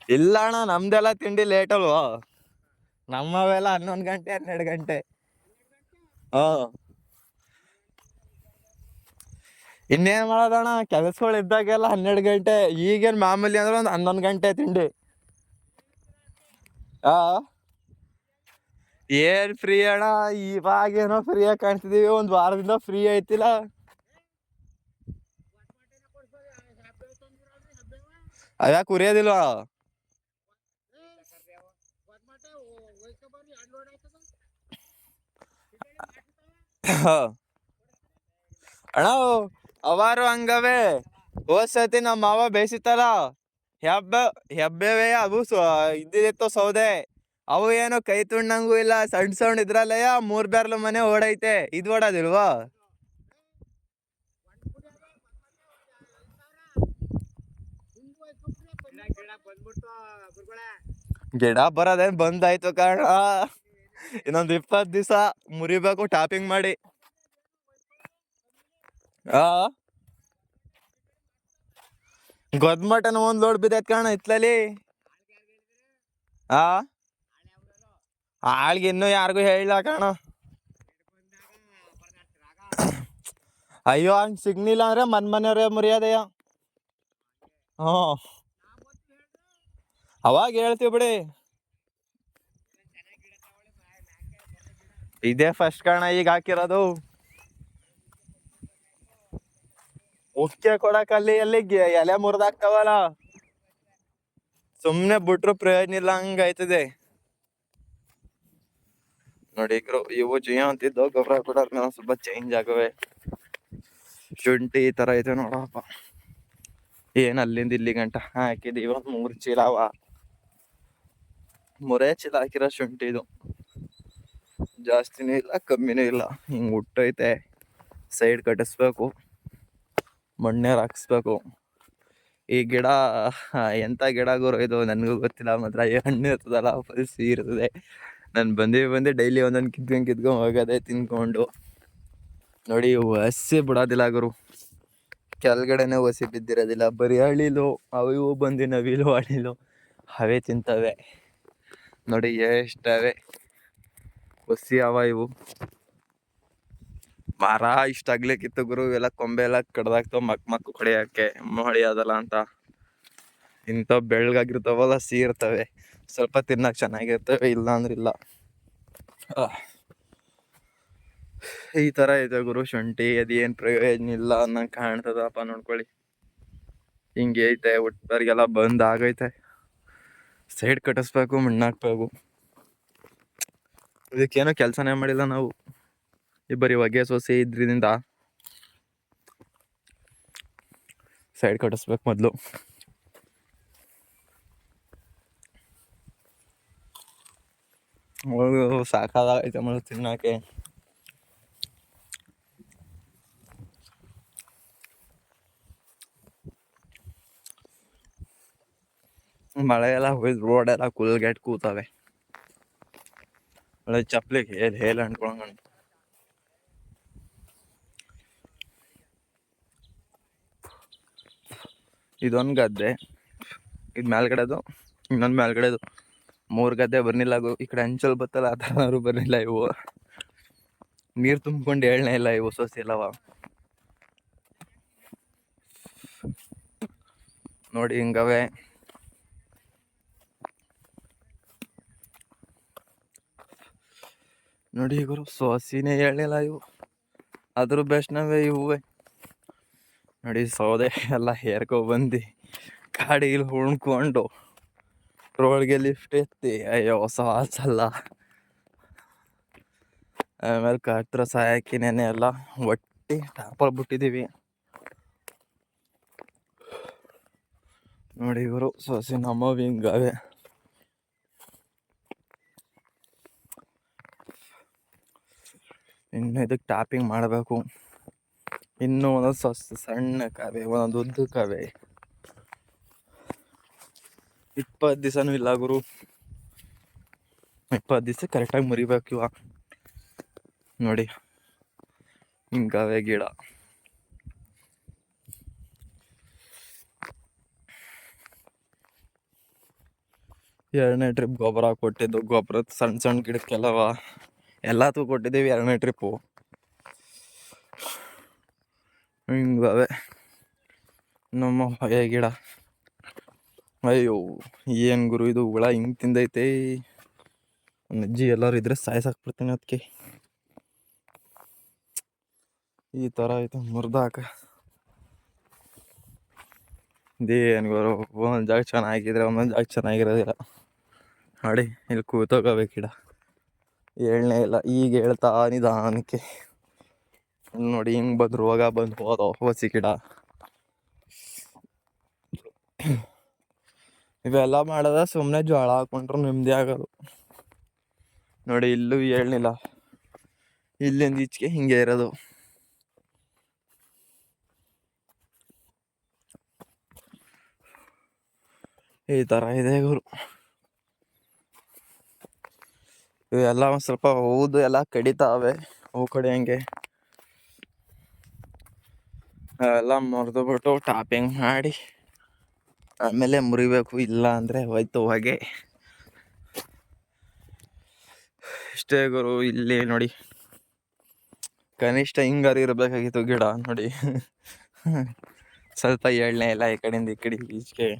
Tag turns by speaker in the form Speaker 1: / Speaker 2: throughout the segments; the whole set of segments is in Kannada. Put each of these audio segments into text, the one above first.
Speaker 1: ಇಲ್ಲ ಅಣ್ಣ, ನಮ್ದೆಲ್ಲ ತಿಂಡಿ ಲೇಟ್ ಅಲ್ವಾ. ನಮ್ಮವೆಲ್ಲ 11 ಗಂಟೆ 12 ಗಂಟೆ. ಹ ಇನ್ನೇನ್ ಮಾಡೋದಣ್ಣ, ಕೆಲ್ಸಗಳು ಇದ್ದಾಗೆಲ್ಲ 12 ಗಂಟೆ. ಈಗೇನ್ ಮಾಮೂಲಿ ಅಂದ್ರೆ ಒಂದು 11 ಗಂಟೆ ತಿಂಡಿ. ಆ ಏನ್ ಫ್ರೀ ಅಣ್ಣ, ಇವಾಗೇನೋ ಫ್ರೀ ಆಗಿ ಕಾಣ್ತಿದೀವಿ, ಒಂದ್ ವಾರದಿಂದ ಫ್ರೀ ಐತಿಲ್ಲ. ಅದ್ಯಾಕೆ ಉರಿಯೋದಿಲ್ವಾ? ಅಣ್ಣ ಅವಾರು ಹಂಗವೇ. ಹೋದ್ ಸತಿ ನಮ್ಮ ಮಾವ ಬೇಯಿಸಿತ್ತಲ್ಲ, ಹೆಬ್ಬ ಹೆಬ್ಬೆವೆ ಅವು ಇದ್ದಿತ್ತು ಸೌದೆ. ಅವು ಏನು ಕೈ ತುಂಡಂಗೂ ಇಲ್ಲ, ಸಣ್ಣ ಸಣ್ಣ ಇದ್ರಲ್ಲಯ್ಯ 3 ಬೆರ್ಲು ಮನೆ ಓಡೈತೆ. ಇದ್ ಓಡೋದಿಲ್ವಾ? ಗಿಡ ಬರೋದೇನ್ ಬಂದಾಯ್ತು ಕಾರಣ. ಇನ್ನೊಂದ್ 20 ದಿವಸ ಮುರಿಬೇಕು ಟಾಪಿಂಗ್ ಮಾಡಿ. ಆ ಗೊದ್ಮಟನ್ ಒಂದ್ ಲೋಡ್ ಬಿದ್ದೈತ್ ಕಾರಣ ಇತ್ಲಲ್ಲಿ. ಆ ಆಳ್ಗೆ ಇನ್ನೂ ಯಾರಿಗೂ ಹೇಳಿಲ್ಲ ಕಾರಣ. ಅಯ್ಯೋ ಹಂಗ್ ಸಿಗ್ನಿಲ್ಲ ಅಂದ್ರೆ ಮನೆಯವ್ರೆ ಮುರಿಯೋದಯ್ಯ. ಹ್ಮ್ ಅವಾಗ ಹೇಳ್ತೀವಿ ಬಿಡಿ. ಇದೇ ಫಸ್ಟ್ ಕಾರಣ ಈಗ ಹಾಕಿರೋದು. ಮುಖ್ಯ ಕೊಡಕಲ್ಲಿ ಎಲ್ಲಿ ಎಲೆ ಮುರಿದಾಕ್ತಾವಲ್ಲ, ಸುಮ್ನೆ ಬಿಟ್ರು ಪ್ರಯೋಜನ ಇಲ್ಲ ಹಂಗ ಆಯ್ತದೆ ನೋಡಿ. ಇವು ಜಿಯೋ ಅಂತಿದ್ದು ಗೊಬ್ಬರ ಕೂಡ ಸ್ವಲ್ಪ ಚೇಂಜ್ ಆಗವೆ. ಶುಂಠಿ ಈ ತರ ಇದೆ ನೋಡಪ್ಪ. ಏನ್ ಅಲ್ಲಿಂದ ಇಲ್ಲಿ ಗಂಟ ಹಾಕಿದೀವ 3 ಚೀಲ ಅವ. 3 ಚೀಲ ಹಾಕಿರೋ ಶುಂಠಿ ಇದು. ಜಾಸ್ತಿನೂ ಇಲ್ಲ ಕಮ್ಮಿನೂ ಇಲ್ಲ, ಹಿಂಗ್ ಹುಟ್ಟೈತೆ. ಸೈಡ್ ಕಟ್ಟಿಸ್ಬೇಕು, ಮಣ್ಣೇರ್ ಹಾಕ್ಸ್ಬೇಕು. ಈ ಗಿಡ ಎಂತ ಗಿಡ ಗುರು ಇದು ನನ್ಗೂ ಗೊತ್ತಿಲ್ಲ. ಮಾತ್ರ ಹಣ್ಣು ಇರ್ತದಲ್ಲ ಫುಲ್ ಸಿಹಿ ಇರ್ತದೆ. ನಾನು ಬಂದು ಡೈಲಿ ಒಂದೊಂದು ಕಿತ್ಕೊಂಡ್ ಹೋಗೋದೆ ತಿನ್ಕೊಂಡು. ನೋಡಿ ಹಸಿ ಬಿಡೋದಿಲ್ಲ ಗುರು, ಕೆಳಗಡೆನೆ ಹಸಿ ಬಿದ್ದಿರೋದಿಲ್ಲ. ಬರೀ ಹಳಿಲು ಅವು ಇವು ಬಂದು ನವಿಲು ಹಳಿಲು ಅವೇ ತಿಂತವೆ ನೋಡಿ. ಎಷ್ಟವೆ ಹಸಿ ಅವ ಇವು. ಮರ ಇಷ್ಟ ಆಗ್ಲಿಕ್ಕಿತ್ತು ಗುರು, ಎಲ್ಲ ಕೊಂಬೆ ಎಲ್ಲ ಕಡ್ದಾಕ್ತಾವ ಮಕ್ಕು ಹೊಡಿಯಕ್ಕೆ ಹೊಡಿಯೋದಲ್ಲ ಅಂತ. ಇಂಥ ಬೆಳ್ಗಾಗಿರ್ತಾವಲ್ಲ ಸಿಹಿ ಇರ್ತವೆ, ಸ್ವಲ್ಪ ತಿನ್ನಕ್ ಚೆನ್ನಾಗಿರ್ತವೆ, ಇಲ್ಲ ಅಂದ್ರೆ ಇಲ್ಲ. ಈ ತರ ಇದೆ ಗುರು ಶುಂಠಿ. ಅದೇನ್ ಪ್ರಯೋಜನ ಇಲ್ಲ ಅನ್ನಂಗ್ ಕಾಣ್ತದಪ್ಪ. ನೋಡ್ಕೊಳ್ಳಿ ಹಿಂಗೆ ಐತೆ. ಒಟ್ಟರಿಗೆಲ್ಲ ಬಂದ್ ಆಗೈತೆ. ಸೈಡ್ ಕಟ್ಟಿಸ್ಬೇಕು, ಮಣ್ಣಾಕ್ಬೇಕು. ಇದಕ್ಕೇನೋ ಕೆಲ್ಸನೇ ಮಾಡಿಲ್ಲ ನಾವು. ಈ ಬರೀ ಹೊಗೆ ಸೊಸೆ ಇದ್ರಿಂದ ಸೈಡ್ ಕಟ್ಟಿಸ್ಬೇಕು ಮೊದ್ಲು. ಸಾಕಾಗೈತೆ ಮೊದಲು ತಿನ್ನಕ್ಕೆ. ಮಳೆ ಎಲ್ಲ ಹೋಯ್ತು, ರೋಡ್ ಎಲ್ಲ ಕುಲ್ಗೆಟ್ ಕೂತವೆ. ಒಳ್ಳೆ ಚಪ್ಲಿಗೆ ಹೇಲ್ ಅನ್ಕೊಳಂಗ. ಇದೊಂದು ಗದ್ದೆ, ಇದು ಮೇಲ್ಗಡೆದು, ಇನ್ನೊಂದು ಮೇಲ್ಗಡೆದು. 3 ಗದ್ದೆ ಬರ್ನಿಲ್ಲ. ಈ ಕಡೆ ಅಂಚಲ್ ಬತ್ತಲ್ಲ ಆ ಥರ ಬರ್ನಿಲ್ಲ. ಇವು ನೀರು ತುಂಬ್ಕೊಂಡು ಹೇಳನೇ ಇಲ್ಲ ಇವು ಸೊಸೆ ಎಲ್ಲವ. ನೋಡಿ ಹಿಂಗವೆ. ನೋಡಿ ಗುರು ಸೊಸಿನೇ ಹೇಳಲಿಲ್ಲ ಇವು, ಅದ್ರ ಬೆಸ್ಟ್ನವೇ ಇವುವೆ. ನೋಡಿ ಸೌದೆ ಎಲ್ಲ ಹೇರ್ಕೊ ಬಂದು ಗಾಡಿಲಿ ಉಣ್ಕೊಂಡು ರೋಡ್ಗೆ ಲಿಫ್ಟ್ ಎತ್ತಿ ಅಯ್ಯೋ ಸಾಲ್ಸಲ್ಲ. ಆಮೇಲೆ ಕತ್ರ ಸಾಯಕಿ ನೆನೆ ಎಲ್ಲ ಒಟ್ಟಿ ಟಾಪಲ್ ಬಿಟ್ಟಿದ್ದೀವಿ. ನೋಡಿ ಇವರು ಸೊಸೆ ನಮ್ಮವು ಹಿಂಗವೆ. ಇನ್ನು ಇದಕ್ಕೆ ಟಾಪಿಂಗ್ ಮಾಡಬೇಕು. ಇನ್ನೂ ಒಂದೊಂದು ಸಣ್ಣ ಕವೆ, ಒಂದೊಂದು ಉದ್ದು ಕವೆ. 20 ದಿವಸನೂ ಇಲ್ಲ ಗುರು. 20 ದಿವಸ ಕರೆಕ್ಟಾಗಿ ಮುರಿಬೇಕು ಇವಾಗ. ನೋಡಿ ಹಿಂಗವೆ ಗಿಡ. 2ನೇ ಟ್ರಿಪ್ ಗೊಬ್ಬರ ಕೊಟ್ಟಿದ್ದು. ಗೊಬ್ಬರದ ಸಣ್ಣ ಸಣ್ಣ ಗಿಡಕ್ಕೆಲ್ಲವ ಎಲ್ಲದಕ್ಕೂ ಕೊಟ್ಟಿದ್ದೀವಿ 2ನೇ ಟ್ರಿಪ್ಪು. ಹಿಂಗವೆ ನಮ್ಮ ಹೊಯ ಗಿಡ. ಅಯ್ಯೋ ಏನು ಗುರು ಇದು ಹುಳ ಹಿಂಗೆ ತಿಂದೈತೆ. ಅಜ್ಜಿ ಎಲ್ಲರೂ ಇದ್ರೆ ಸಾಯ್ಸಾಕ್ಬಿಡ್ತೀನಿ ಅದಕ್ಕೆ. ಈ ಥರ ಆಯ್ತು ಮುರಿದಾಕ. ಇದೇನು ಗುರು, ಒಂದೊಂದು ಜಾಗ ಚೆನ್ನಾಗಿದ್ರೆ ಒಂದೊಂದು ಜಾಗ ಚೆನ್ನಾಗಿರೋದಿಲ್ಲ. ನೋಡಿ ಇಲ್ಲಿ ಕೂತೋಗಬೇಕು ಗಿಡ, ಏಳನೇ ಇಲ್ಲ. ಈಗ ಹೇಳ್ತಾ ನಿಧಾನಕ್ಕೆ ನೋಡಿ ಹಿಂಗೆ ಬಂದು ರೋಗ ಬಂದು ಹೋದೋ ಹೊಸಿ ಗಿಡ. ಇವೆಲ್ಲ ಮಾಡೋದ ಸುಮ್ಮನೆ ಜೋಳ ಹಾಕೊಂಡ್ರು ನೆಮ್ಮದಿ ಆಗೋದು. ನೋಡಿ ಇಲ್ಲೂ ಹೇಳ್ನಿಲ್ಲ, ಇಲ್ಲಿಂದ ಈಚೆಗೆ ಹಿಂಗೆ ಇರೋದು. ಈ ಥರ ಇದೆ ಗುರು. ಇವೆಲ್ಲ ಒಂದು ಸ್ವಲ್ಪ ಹೌದು ಎಲ್ಲ ಕಡಿತಾವೆ. ಹೂ ಕಡಿಯಂಗೆ ಅವೆಲ್ಲ ಮುರಿದು ಬಿಟ್ಟು ಟಾಪಿಂಗ್ ಮಾಡಿ ಆಮೇಲೆ ಮುರಿಬೇಕು. ಇಲ್ಲ ಅಂದರೆ ಹೋಯ್ತು ಹೊಗೆ. ಇಷ್ಟೇ ಗುರು. ಇಲ್ಲಿ ನೋಡಿ ಕನಿಷ್ಠ ಹಿಂಗಾರು ಇರಬೇಕಾಗಿತ್ತು ಗಿಡ. ನೋಡಿ ಸ್ವಲ್ಪ ಏಳನೇ ಇಲ್ಲ ಈ ಕಡೆಯಿಂದ ಈ ಕಡೆ ಈಚೆಗೆ.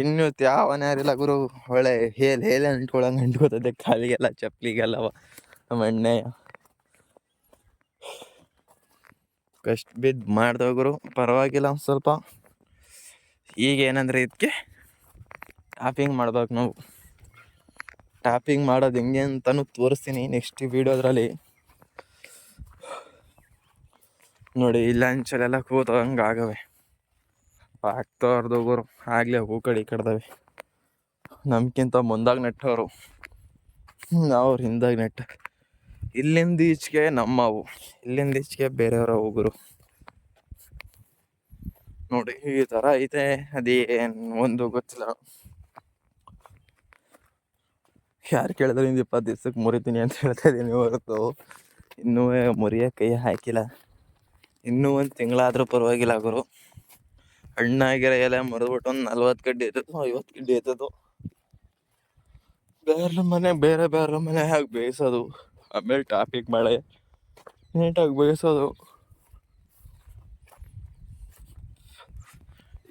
Speaker 1: ಇನ್ನು ಯಾವನ ಯಾರಿಲ್ಲ ಗುರು. ಒಳ್ಳೆ ಹೇಲೆ ಅಂಟ್ಕೊಳಂಗೆ ಅಂಟ್ಕೋತದೆ ಕಾಲಿಗೆಲ್ಲ, ಚಪ್ಪಲಿಗೆಲ್ಲವ ಮಣ್ಣೆ. ಕಷ್ಟ ಬಿದ್ದು ಮಾಡ್ದವ ಗುರು, ಪರವಾಗಿಲ್ಲ ಒಂದು ಸ್ವಲ್ಪ. ಈಗ ಏನಂದರೆ ಇದಕ್ಕೆ ಟಾಪಿಂಗ್ ಮಾಡ್ಬೇಕು ನಾವು. ಟಾಪಿಂಗ್ ಮಾಡೋದು ಹೆಂಗೆ ಅಂತಲೂ ತೋರಿಸ್ತೀನಿ ನೆಕ್ಸ್ಟ್ ವೀಡಿಯೋದ್ರಲ್ಲಿ. ನೋಡಿ ಇಲ್ಲ ಅಂಚಲೆಲ್ಲ ಕೂತ ಹಂಗೆ ಆಗವೆ ಆಗ್ತವ್ರದ್ದು ಗುರು. ಆಗಲೇ ಹೂ ಕಡೆ ಕಡ್ದವೆ. ನಮ್ಗಿಂತ ಮುಂದಾಗ ನೆಟ್ಟವರು, ನಾವು ಹಿಂದಾಗ ನೆಟ್ಟ. ಇಲ್ಲಿಂದ ಈಚೆಗೆ ನಮ್ಮವು, ಇಲ್ಲಿಂದ ಈಚೆಗೆ ಬೇರೆಯವ್ರ ಗುರು. ನೋಡಿ ಈ ಥರ ಐತೆ. ಅದೇನು ಒಂದು ಗೊತ್ತಿಲ್ಲ. ಯಾರು ಕೇಳಿದ್ರೆ ಇಂದು 20 ದಿವ್ಸಕ್ಕೆ ಮುರಿತೀನಿ ಅಂತ ಹೇಳ್ತಾ ಇದ್ದೀನಿ ಹೊರತು ಇನ್ನೂ ಮುರಿಯೋ ಕೈ ಹಾಕಿಲ್ಲ. ಇನ್ನೂ ಒಂದು ತಿಂಗಳಾದರೂ ಪರವಾಗಿಲ್ಲ ಗುರು. ಹಣ್ಣಾಗಿರೋ ಎಲೆ ಮುರಿದ್ಬಿಟ್ಟು ಒಂದು 40 ಗಡ್ಡೆ ಇರ್ತದೋ 50 ಗಡ್ಡೆ ಇರ್ತದೋ. ಬೇರೆ ಮನೆ ಹಾಕಿ ಬೇಯಿಸೋದು, ಆಮೇಲೆ ಟಾಪಿಕ್ ಮಾಡಿ ನೀಟಾಗಿ ಬೇಯಿಸೋದು.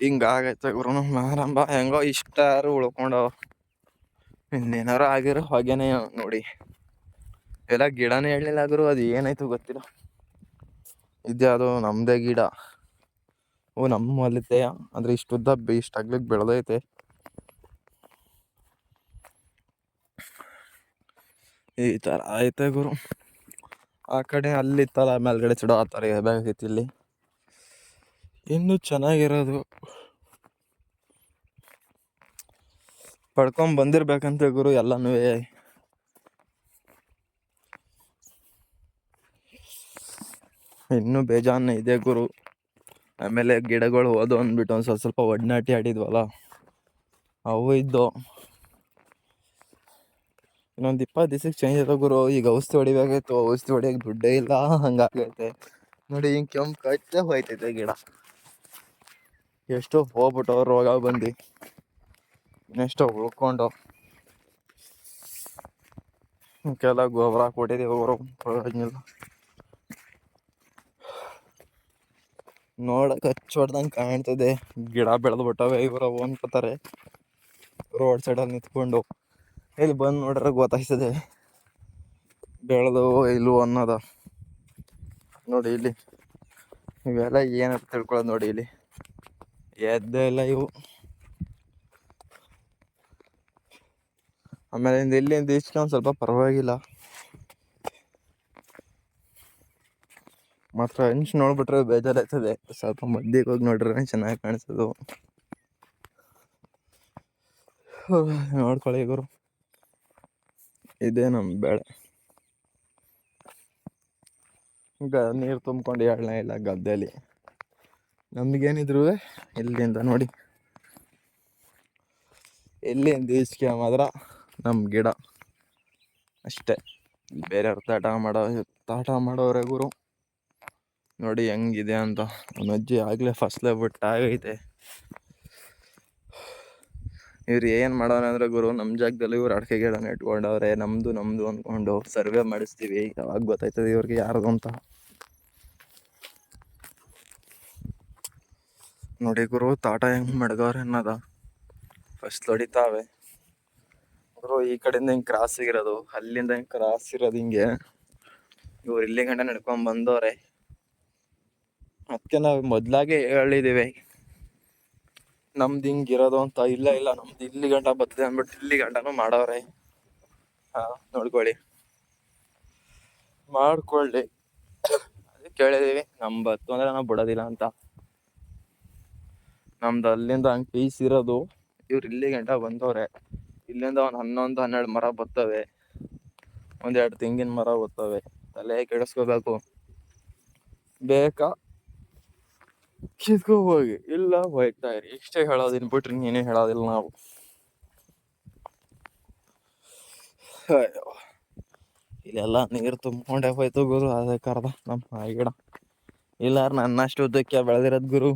Speaker 1: ಹಿಂಗಾಗೈತೆ ಗುರು ನಮ್ಮ ಆರಂಭ. ಹೆಂಗೋ ಇಷ್ಟಾರು ಉಳ್ಕೊಂಡವ. ಇನ್ನೇನಾರು ಆಗಿರೋ ಹೊಗೆನೇ ನೋಡಿ. ಎಲ್ಲ ಗಿಡನೇ ಹೇಳಲಿಲ್ಲ ಗುರು, ಅದು ಏನಾಯ್ತು ಗೊತ್ತಿಲ್ಲ. ಇದ್ಯಾವುದು ನಮ್ಮದೇ ಗಿಡ. ಓ ನಮ್ಮ ಹೊಲದೆಯ ಅಂದರೆ ಇಷ್ಟುದ್ದ ಇಷ್ಟು ಅಗ್ಲಿಕ್ಕೆ ಬೆಳೆದೈತೆ. ಈ ಥರ ಐತೆ ಗುರು. ಆ ಕಡೆ ಅಲ್ಲಿತ್ತಲ್ಲ ಮೇಲ್ಗಡೆ ಚಿಡೋ ಆ ಥರ ಇರಬೇಕಾಗಿತ್ತು. ಇಲ್ಲಿ ಇನ್ನೂ ಚೆನ್ನಾಗಿರೋದು ಪಡ್ಕೊಂಡ್ ಬಂದಿರ್ಬೇಕಂತ ಗುರು ಎಲ್ಲನೂ. ಇನ್ನೂ ಬೇಜಾನ್ ಇದೆ ಗುರು. ಆಮೇಲೆ ಗಿಡಗಳು ಹೋದು ಅಂದ್ಬಿಟ್ಟು ಒಂದು ಸ್ವಲ್ಪ ಒಡನಾಟಿ ಆಡಿದ್ವಲ್ಲ, ಅವು ಇದ್ದು. ಇನ್ನೊಂದು 20 ದಿವ್ಸಕ್ಕೆ ಚೇಂಜ್ ಆಯ್ತು ಗುರು. ಈಗ ಔಷಧಿ ಹೊಡಿಬೇಕಾಯ್ತು, ಔಷಧಿ ಹೊಡಿಯೋಕೆ ದುಡ್ಡೇ ಇಲ್ಲ, ಹಂಗಾಗೈತೆ ನೋಡಿ. ಹಿಂಗೆ ಕೆಂಪು ಕಟ್ಟೆ ಹೋಯ್ತೈತೆ ಗಿಡ. ಎಷ್ಟು ಹೋಗ್ಬಿಟ್ಟು ರೋಗ ಬಂದು ನೆಕ್ಸ್ಟ್ ಉಳ್ಕೊಂಡು ಕೆಲ ಗೊಬ್ಬರ ಕೊಟ್ಟಿದ್ದೀವಿ ಅವರು ಪ್ರಯೋಜನ. ನೋಡಕ್ಕೆ ಹಚ್ಚೊಡ್ದಂಗೆ ಕಾಣ್ತದೆ. ಗಿಡ ಬೆಳೆದ್ಬಿಟ್ಟವೆ. ಇವರು ಅನ್ಕೋತಾರೆ ರೋಡ್ ಸೈಡಲ್ಲಿ ನಿಂತ್ಕೊಂಡು. ಇಲ್ಲಿ ಬಂದು ನೋಡ್ರೆ ಗೊತ್ತಾಯ್ತದೆ ಬೆಳೆದು ಇಲ್ವೋ ಅನ್ನೋದ. ನೋಡಿ ಇಲ್ಲಿ ಇವೆಲ್ಲ ಏನಂತ ತಿಳ್ಕೊಳ್ಳೋದು. ನೋಡಿ ಇಲ್ಲಿ ಎದ್ದೇ ಇಲ್ಲ ಇವು. ಆಮೇಲೆ ಇಲ್ಲಿಂದ ಈಚೆಗೆ ಒಂದು ಸ್ವಲ್ಪ ಪರವಾಗಿಲ್ಲ. ಮಾತ್ರ ಅಂಚು ನೋಡ್ಬಿಟ್ರೆ ಬೇಜಾರಾಯ್ತದೆ. ಸ್ವಲ್ಪ ಮಧ್ಯಕ್ಕೆ ಹೋಗಿ ನೋಡ್ರೆ ಚೆನ್ನಾಗಿ ಕಾಣಿಸೋದು. ನೋಡ್ಕೊಳ್ಳಿ ಗುರು, ಇದೇ ನಮ್ಮ ಬೆಳೆ. ಈಗ ನೀರು ತುಂಬ್ಕೊಂಡು ಎಳ್ನೇ ಇಲ್ಲ ಗದ್ದೆಯಲ್ಲಿ. ನಮಗೇನಿದ್ರು ಇಲ್ಲಿಂದ ನೋಡಿ, ಇಲ್ಲಿಂದ ಈಚೆಗೆ ಮಾತ್ರ ನಮ್ಮ ಗಿಡ ಅಷ್ಟೇ. ಬೇರೆಯವ್ರ ತಾಟ ಮಾಡೋರೆ ಗುರು. ನೋಡಿ ಹೆಂಗಿದೆ ಅಂತ. ನಮ್ಮ ಅಜ್ಜಿ ಆಗಲೇ ಫಸಲೇ ಬಿಟ್ಟು ಆಗೈತೆ. ಇವ್ರು ಏನು ಮಾಡೋಣ ಅಂದ್ರೆ ಗುರು, ನಮ್ಮ ಜಾಗದಲ್ಲಿ ಇವ್ರು ಅಡಿಕೆ ಗಿಡನ ಇಟ್ಕೊಂಡವ್ರೆ. ನಮ್ಮದು ನಮ್ಮದು ಅಂದ್ಕೊಂಡು ಸರ್ವೆ ಮಾಡಿಸ್ತೀವಿ. ಯಾವಾಗ ಗೊತ್ತಾಯ್ತದೆ ಇವ್ರಿಗೆ ಯಾರ್ದು ಅಂತ. ನೋಡಿ ಗುರು, ತಾಟ ಹೆಂಗೆ ಮಡ್ಗವ್ರೆ ಅನ್ನೋದ. ಫಸ್ಟ್ ಹೊಡಿತಾವೆ ಗುರು. ಈ ಕಡೆಯಿಂದ ಹಿಂಗೆ ಕ್ರಾಸ್ ಇರೋದು, ಅಲ್ಲಿಂದ ಹಿಂಗೆ ಕ್ರಾಸ್ ಇರೋದು ಹಿಂಗೆ. ಇವ್ರು ಇಲ್ಲಿ ಗಂಟ ನಡ್ಕೊಂಡ್ ಬಂದವ್ರೆ. ಅದಕ್ಕೆ ನಾವು ಮೊದ್ಲಾಗೆ ಹೇಳಿದ್ದೀವಿ ನಮ್ದು ಹಿಂಗಿರೋದು ಅಂತ. ಇಲ್ಲ ಇಲ್ಲ, ನಮ್ದು ಇಲ್ಲಿ ಗಂಟ ಬರ್ತದೆ ಅಂದ್ಬಿಟ್ಟು ಇಲ್ಲಿ ಗಂಟನೂ ಮಾಡವ್ರೆ. ನೋಡ್ಕೊಳ್ಳಿ, ಮಾಡ್ಕೊಳ್ಳಿ. ಅದಕ್ಕೆ ಕೇಳಿದೀವಿ, ನಮ್ ಬತ್ತು ಅಂದ್ರೆ ನಾವು ಬಿಡೋದಿಲ್ಲ ಅಂತ. ನಮ್ದು ಅಲ್ಲಿಂದ ಹಂಗೆ ಪೀಸ್ ಇರೋದು, ಇವ್ರು ಇಲ್ಲಿ ಗಂಟ ಬಂದವ್ರೆ. ಇಲ್ಲಿಂದ ಒಂದು 11-12 ಮರ ಬರ್ತವೆ, 1-2 ತೆಂಗಿನ ಮರ ಬರ್ತವೆ. ತಲೆ ಕೆಡಿಸ್ಕೋಬೇಕು, ಬೇಕಾ ಕಿತ್ಕೊ ಹೋಗಿ, ಇಲ್ಲ ಹೋಯ್ತಾ ಇರಿ. ಇಷ್ಟೇ ಹೇಳೋದಿನ್ ಬಿಟ್ರಿ ನೀನೇ ಹೇಳೋದಿಲ್ಲ ನಾವು. ಅಯ್ಯೋ, ಇಲ್ಲೆಲ್ಲ ನೀರು ತುಂಬ್ಕೊಂಡೆ ಹೋಯ್ತು ಗುರು. ಅದಕ್ಕೆ ಅರ್ಧ ನಮ್ಮ ನಾಯಿ ಗಿಡ ಇಲ್ಲಾರ ನನ್ನಷ್ಟು ಉದ್ದಕ್ಕೆ ಬೆಳೆದಿರೋದು ಗುರು.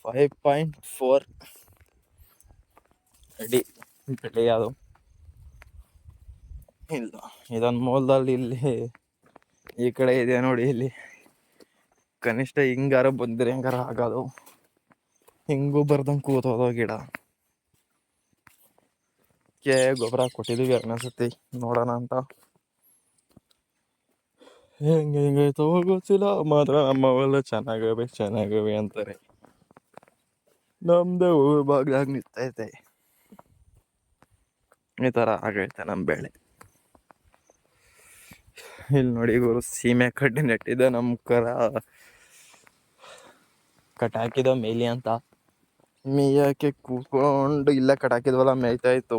Speaker 1: 5.4 ಅಡಿ ಬೆಳೆ ಅದು. ಇಲ್ಲ, ಇದೊಂದು ಮೂಲದಲ್ಲಿ ಇಲ್ಲಿ ಈ ಕಡೆ ಇದೆ ನೋಡಿ. ಇಲ್ಲಿ ಕನಿಷ್ಠ ಹಿಂಗಾರ ಬಂದ್ರೆ ಹೆಂಗಾರ ಆಗೋದು. ಹಿಂಗೂ ಬರ್ದಂಗೆ ಕೂತೋದೋ ಗಿಡ. ಗೊಬ್ಬರ ಕೊಟ್ಟಿದ್ದೀವಿ ಅನ್ಸತಿ, ನೋಡೋಣ ಅಂತ. ಹೆಂಗೈತೋ ಗೊತ್ತಿಲ್ಲ, ಮಾತ್ರ ನಮ್ಮವೆಲ್ಲ ಚೆನ್ನಾಗವೆ ಅಂತಾರೆ. ನಮ್ದು ಬಾಗ್ಲಾಗ ನಿಂತೈತೆ. ಈ ಥರ ಆಗೈತೆ ನಮ್ಮ ಬೆಳೆ. ಇಲ್ಲಿ ನೋಡಿ ಗುರು, ಸೀಮೆ ಕಡ್ಡಿ ನೆಟ್ಟಿದ್ದ ನಮ್ಮ ಕರ ಕಟಾಕಿದ ಮೇಲಿ ಅಂತ. ಮೇಯಕ್ಕೆ ಕೂತ್ಕೊಂಡು ಇಲ್ಲ ಕಟಾಕಿದ್ವಲ್ಲ, ಮೇಯ್ತಾ ಇತ್ತು.